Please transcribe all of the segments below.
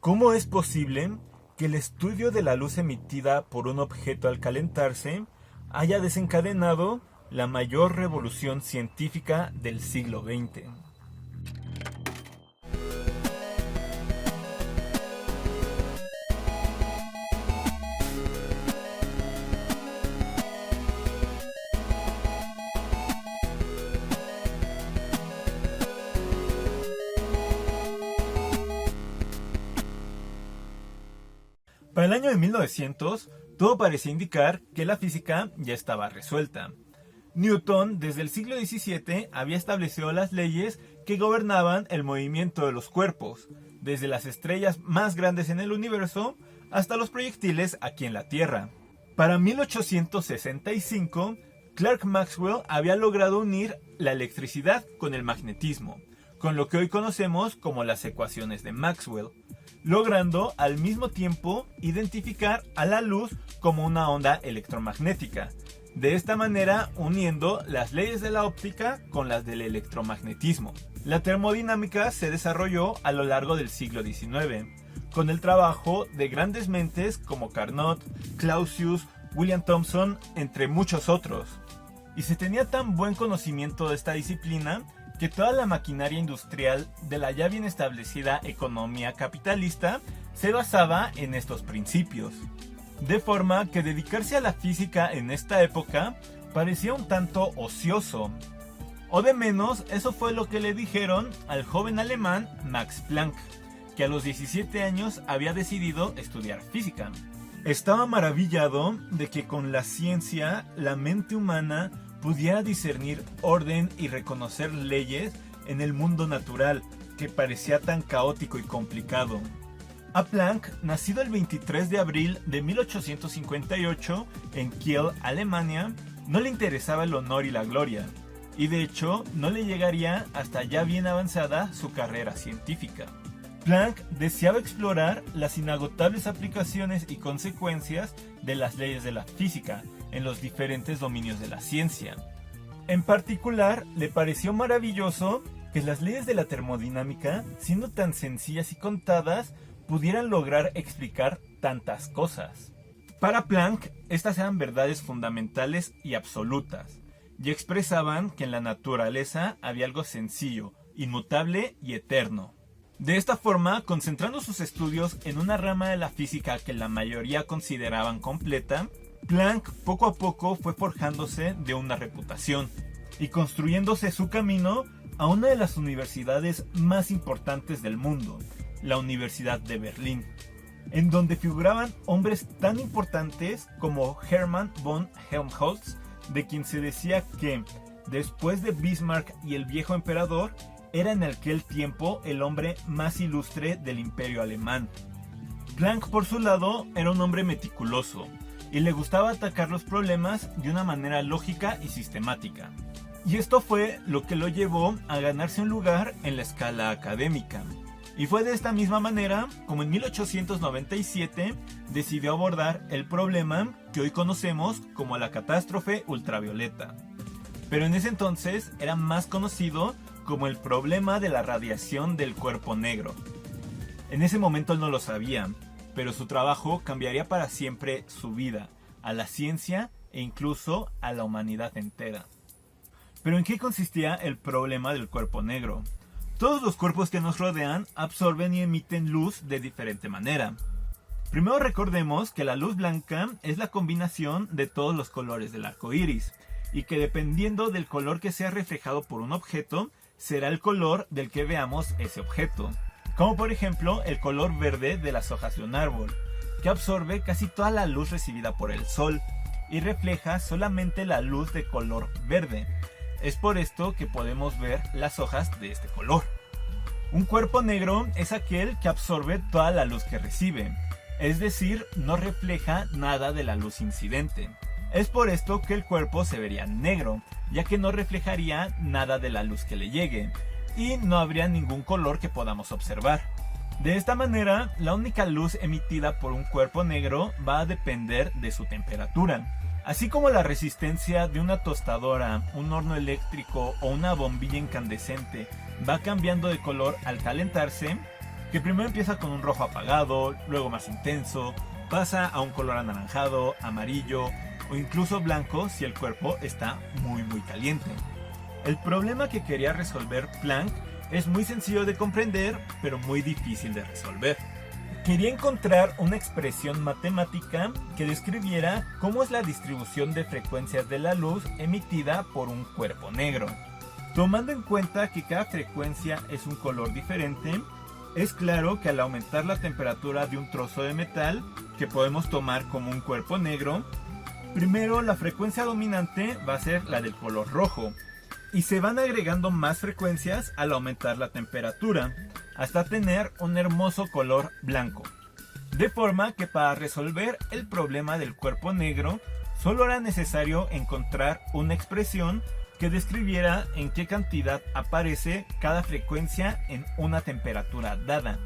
¿Cómo es posible que el estudio de la luz emitida por un objeto al calentarse haya desencadenado la mayor revolución científica del siglo XX? Para el año de 1900, todo parecía indicar que la física ya estaba resuelta. Newton, desde el siglo XVII, había establecido las leyes que gobernaban el movimiento de los cuerpos, desde las estrellas más grandes en el universo hasta los proyectiles aquí en la Tierra. Para 1865, Clerk Maxwell había logrado unir la electricidad con el magnetismo, con lo que hoy conocemos como las ecuaciones de Maxwell, logrando al mismo tiempo identificar a la luz como una onda electromagnética, de esta manera uniendo las leyes de la óptica con las del electromagnetismo. La termodinámica se desarrolló a lo largo del siglo XIX, con el trabajo de grandes mentes como Carnot, Clausius, William Thomson, entre muchos otros. Y se tenía tan buen conocimiento de esta disciplina que toda la maquinaria industrial de la ya bien establecida economía capitalista se basaba en estos principios. De forma que dedicarse a la física en esta época parecía un tanto ocioso. O de menos, eso fue lo que le dijeron al joven alemán Max Planck, que a los 17 años había decidido estudiar física. Estaba maravillado de que con la ciencia la mente humana pudiera discernir orden y reconocer leyes en el mundo natural, que parecía tan caótico y complicado. A Planck, nacido el 23 de abril de 1858 en Kiel, Alemania, no le interesaba el honor y la gloria, y de hecho no le llegaría hasta ya bien avanzada su carrera científica. Planck deseaba explorar las inagotables aplicaciones y consecuencias de las leyes de la física en los diferentes dominios de la ciencia. En particular, le pareció maravilloso que las leyes de la termodinámica, siendo tan sencillas y contadas, pudieran lograr explicar tantas cosas. Para Planck, estas eran verdades fundamentales y absolutas, y expresaban que en la naturaleza había algo sencillo, inmutable y eterno. De esta forma, concentrando sus estudios en una rama de la física que la mayoría consideraban completa, Planck poco a poco fue forjándose de una reputación y construyéndose su camino a una de las universidades más importantes del mundo, la Universidad de Berlín, en donde figuraban hombres tan importantes como Hermann von Helmholtz, de quien se decía que, después de Bismarck y el viejo emperador, era en aquel tiempo el hombre más ilustre del imperio alemán. Planck, por su lado, era un hombre meticuloso, y le gustaba atacar los problemas de una manera lógica y sistemática. Y esto fue lo que lo llevó a ganarse un lugar en la escala académica. Y fue de esta misma manera como en 1897 decidió abordar el problema que hoy conocemos como la catástrofe ultravioleta. Pero en ese entonces era más conocido como el problema de la radiación del cuerpo negro. En ese momento él no lo sabía, pero su trabajo cambiaría para siempre su vida, a la ciencia e incluso a la humanidad entera. ¿Pero en qué consistía el problema del cuerpo negro? Todos los cuerpos que nos rodean absorben y emiten luz de diferente manera. Primero recordemos que la luz blanca es la combinación de todos los colores del arco iris, y que dependiendo del color que sea reflejado por un objeto, será el color del que veamos ese objeto. Como por ejemplo el color verde de las hojas de un árbol, que absorbe casi toda la luz recibida por el sol y refleja solamente la luz de color verde. Es por esto que podemos ver las hojas de este color. Un cuerpo negro es aquel que absorbe toda la luz que recibe, es decir, no refleja nada de la luz incidente. Es por esto que el cuerpo se vería negro, ya que no reflejaría nada de la luz que le llegue, y no habría ningún color que podamos observar. De esta manera, la única luz emitida por un cuerpo negro va a depender de su temperatura. Así como la resistencia de una tostadora, un horno eléctrico o una bombilla incandescente va cambiando de color al calentarse, que primero empieza con un rojo apagado, luego más intenso, pasa a un color anaranjado, amarillo o incluso blanco si el cuerpo está muy caliente. El problema que quería resolver Planck es muy sencillo de comprender, pero muy difícil de resolver. Quería encontrar una expresión matemática que describiera cómo es la distribución de frecuencias de la luz emitida por un cuerpo negro. Tomando en cuenta que cada frecuencia es un color diferente, es claro que al aumentar la temperatura de un trozo de metal, que podemos tomar como un cuerpo negro, primero la frecuencia dominante va a ser la del color rojo, y se van agregando más frecuencias al aumentar la temperatura, hasta tener un hermoso color blanco. De forma que para resolver el problema del cuerpo negro, solo era necesario encontrar una expresión que describiera en qué cantidad aparece cada frecuencia en una temperatura dada.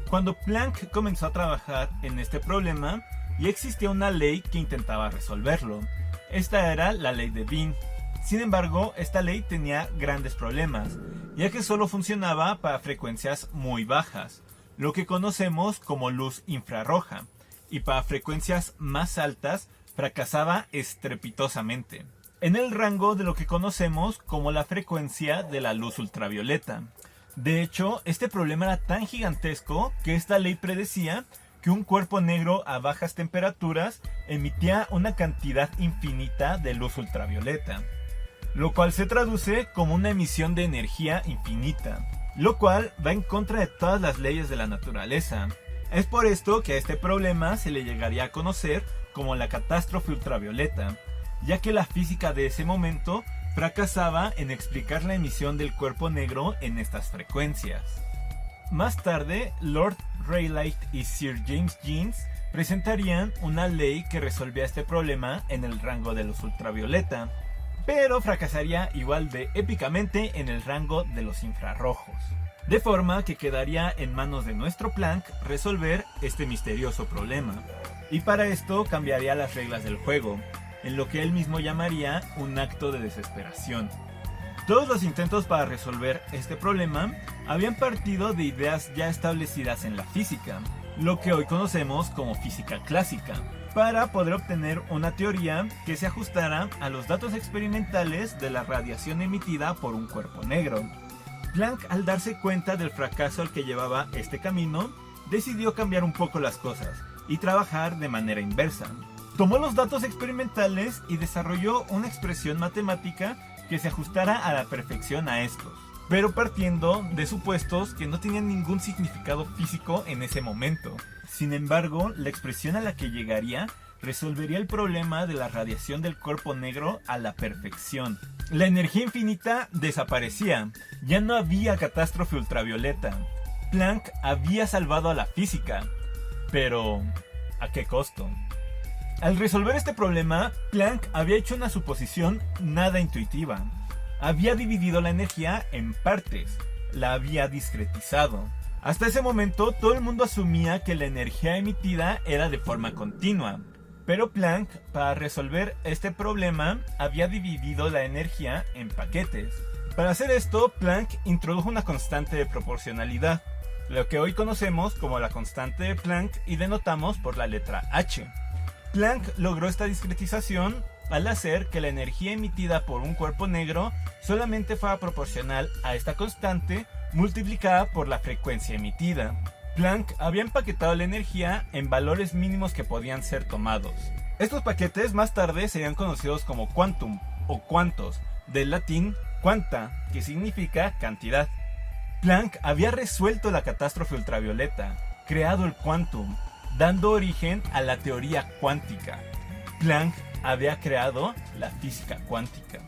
Cuando Planck comenzó a trabajar en este problema, ya existía una ley que intentaba resolverlo. Esta era la ley de Wien. Sin embargo, esta ley tenía grandes problemas, ya que solo funcionaba para frecuencias muy bajas, lo que conocemos como luz infrarroja, y para frecuencias más altas fracasaba estrepitosamente, en el rango de lo que conocemos como la frecuencia de la luz ultravioleta. De hecho, este problema era tan gigantesco que esta ley predecía que un cuerpo negro a bajas temperaturas emitía una cantidad infinita de luz ultravioleta, lo cual se traduce como una emisión de energía infinita, lo cual va en contra de todas las leyes de la naturaleza. Es por esto que a este problema se le llegaría a conocer como la catástrofe ultravioleta, ya que la física de ese momento fracasaba en explicar la emisión del cuerpo negro en estas frecuencias. Más tarde, Lord Rayleigh y Sir James Jeans presentarían una ley que resolvía este problema en el rango de luz ultravioleta, pero fracasaría igual de épicamente en el rango de los infrarrojos. De forma que quedaría en manos de nuestro Planck resolver este misterioso problema. Y para esto cambiaría las reglas del juego, en lo que él mismo llamaría un acto de desesperación. Todos los intentos para resolver este problema habían partido de ideas ya establecidas en la física, lo que hoy conocemos como física clásica, para poder obtener una teoría que se ajustara a los datos experimentales de la radiación emitida por un cuerpo negro. Planck, al darse cuenta del fracaso al que llevaba este camino, decidió cambiar un poco las cosas y trabajar de manera inversa. Tomó los datos experimentales y desarrolló una expresión matemática que se ajustara a la perfección a estos, pero partiendo de supuestos que no tenían ningún significado físico en ese momento. Sin embargo, la expresión a la que llegaría resolvería el problema de la radiación del cuerpo negro a la perfección. La energía infinita desaparecía, ya no había catástrofe ultravioleta. Planck había salvado a la física, pero ¿a qué costo? Al resolver este problema, Planck había hecho una suposición nada intuitiva. Había dividido la energía en partes, la había discretizado. Hasta ese momento todo el mundo asumía que la energía emitida era de forma continua, pero Planck, para resolver este problema, había dividido la energía en paquetes. Para hacer esto, Planck introdujo una constante de proporcionalidad, lo que hoy conocemos como la constante de Planck y denotamos por la letra H. Planck logró esta discretización al hacer que la energía emitida por un cuerpo negro solamente fuera proporcional a esta constante multiplicada por la frecuencia emitida. Planck había empaquetado la energía en valores mínimos que podían ser tomados. Estos paquetes más tarde serían conocidos como quantum o cuantos, del latín quanta, que significa cantidad. Planck había resuelto la catástrofe ultravioleta, creado el quantum, dando origen a la teoría cuántica. Planck había creado la física cuántica.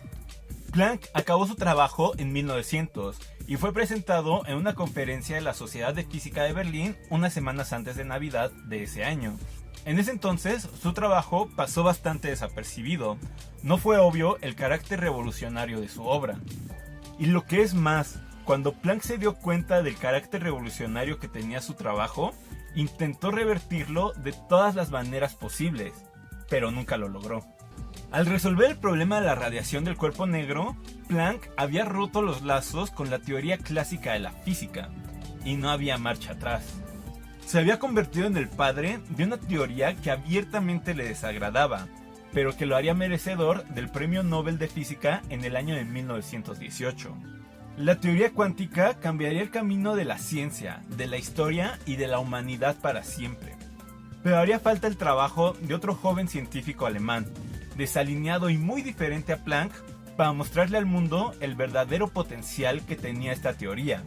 Planck acabó su trabajo en 1900 y fue presentado en una conferencia de la Sociedad de Física de Berlín unas semanas antes de Navidad de ese año. En ese entonces, su trabajo pasó bastante desapercibido. No fue obvio el carácter revolucionario de su obra. Y lo que es más, cuando Planck se dio cuenta del carácter revolucionario que tenía su trabajo, intentó revertirlo de todas las maneras posibles, pero nunca lo logró. Al resolver el problema de la radiación del cuerpo negro, Planck había roto los lazos con la teoría clásica de la física. y no había marcha atrás. Se había convertido en el padre de una teoría que abiertamente le desagradaba, pero que lo haría merecedor del Premio Nobel de Física en el año de 1918. La teoría cuántica cambiaría el camino de la ciencia, de la historia y de la humanidad para siempre. Pero haría falta el trabajo de otro joven científico alemán, desalineado y muy diferente a Planck, para mostrarle al mundo el verdadero potencial que tenía esta teoría.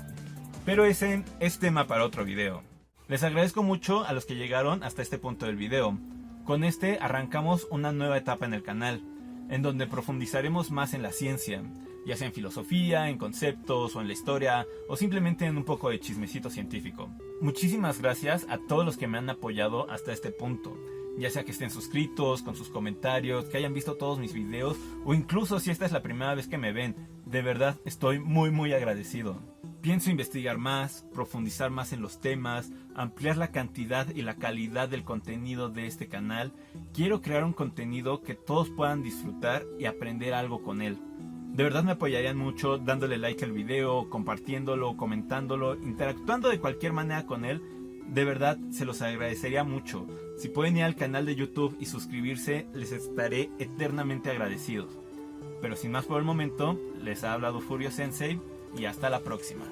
Pero ese es tema para otro video. Les agradezco mucho a los que llegaron hasta este punto del video. Con este arrancamos una nueva etapa en el canal, en donde profundizaremos más en la ciencia, ya sea en filosofía, en conceptos o en la historia, o simplemente en un poco de chismecito científico. Muchísimas gracias a todos los que me han apoyado hasta este punto, ya sea que estén suscritos, con sus comentarios, que hayan visto todos mis videos, o incluso si esta es la primera vez que me ven. De verdad estoy muy agradecido. Pienso investigar más, profundizar más en los temas, ampliar la cantidad y la calidad del contenido de este canal. Quiero crear un contenido que todos puedan disfrutar y aprender algo con él. De verdad me apoyarían mucho dándole like al video, compartiéndolo, comentándolo, interactuando de cualquier manera con él. De verdad se los agradecería mucho. Si pueden ir al canal de YouTube y suscribirse, les estaré eternamente agradecidos. Pero sin más por el momento, les ha hablado Furio Sensei y hasta la próxima.